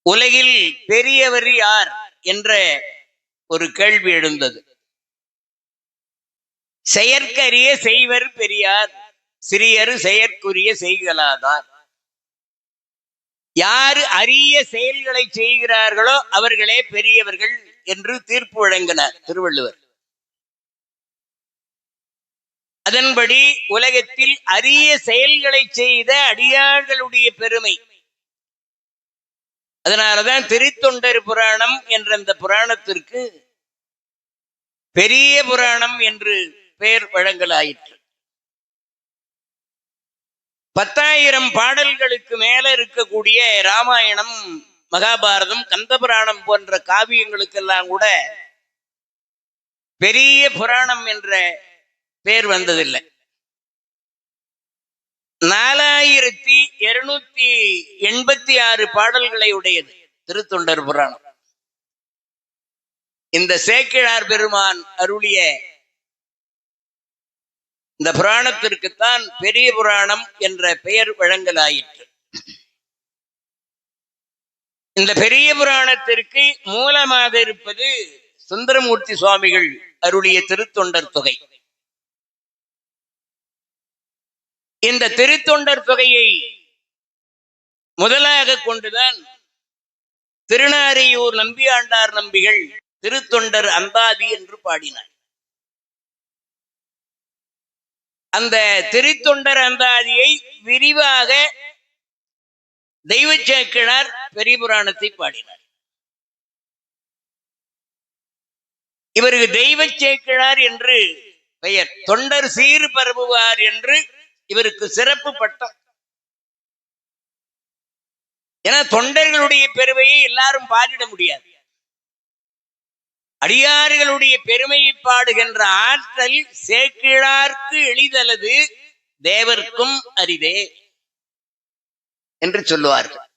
உலகில் பெரியவர் யார் என்ற ஒரு கேள்வி எழுந்தது. செயற்கரிய செய்வர் பெரியார், சிறியரு செயற்குரிய செய்கலாதார். யாரு அரிய செயல்களை செய்கிறார்களோ அவர்களே பெரியவர்கள் என்று தீர்ப்பு வழங்கினார் திருவள்ளுவர். அதன்படி உலகத்தில் அரிய செயல்களை செய்த அடியார்களுடைய பெருமை. அதனாலதான் திருத்தொண்டர் புராணம் என்ற அந்த புராணத்திற்கு பெரிய புராணம் என்று பெயர் வழங்கலாயிற்று. 10,000 பாடல்களுக்கு மேல இருக்கக்கூடிய ராமாயணம், மகாபாரதம், கந்தபுராணம் போன்ற காவியங்களுக்கெல்லாம் கூட பெரிய புராணம் என்ற பெயர் வந்ததில்லை. 4286 பாடல்களை உடையது திருத்தொண்டர் புராணம். இந்த சேக்கிழார் பெருமான் அருளிய இந்த புராணத்திற்குத்தான் பெரிய புராணம் என்ற பெயர் வழங்கலாயிற்று. இந்த பெரிய புராணத்திற்கு மூலமாக இருப்பது சுந்தரமூர்த்தி சுவாமிகள் அருளிய திருத்தொண்டர் தொகை. இந்த திருத்தொண்டர் தொகையை முதலாக கொண்டுதான் திருநாரையூர் நம்பியாண்டார் நம்பிகள் திருத்தொண்டர் அந்தாதி என்று பாடினார். அந்த திருத்தொண்டர் அந்தாதியை விரிவாக தெய்வ சேக்கிழார் பெரிய புராணத்தை பாடினார். இவருக்கு தெய்வ சேக்கிழார் என்று பெயர். தொண்டர் சீர் பரவுவார் என்று இவருக்கு சிறப்பு பட்டம். ஏன்னா தொண்டர்களுடைய பெருமையை எல்லாரும் பாடிட முடியாது. அடியார்களுடைய பெருமையை பாடுகின்ற ஆற்றல் சேக்கிழார்க்கு எளிதலது, தேவர்க்கும் அரிதே என்று சொல்லுவார்கள்.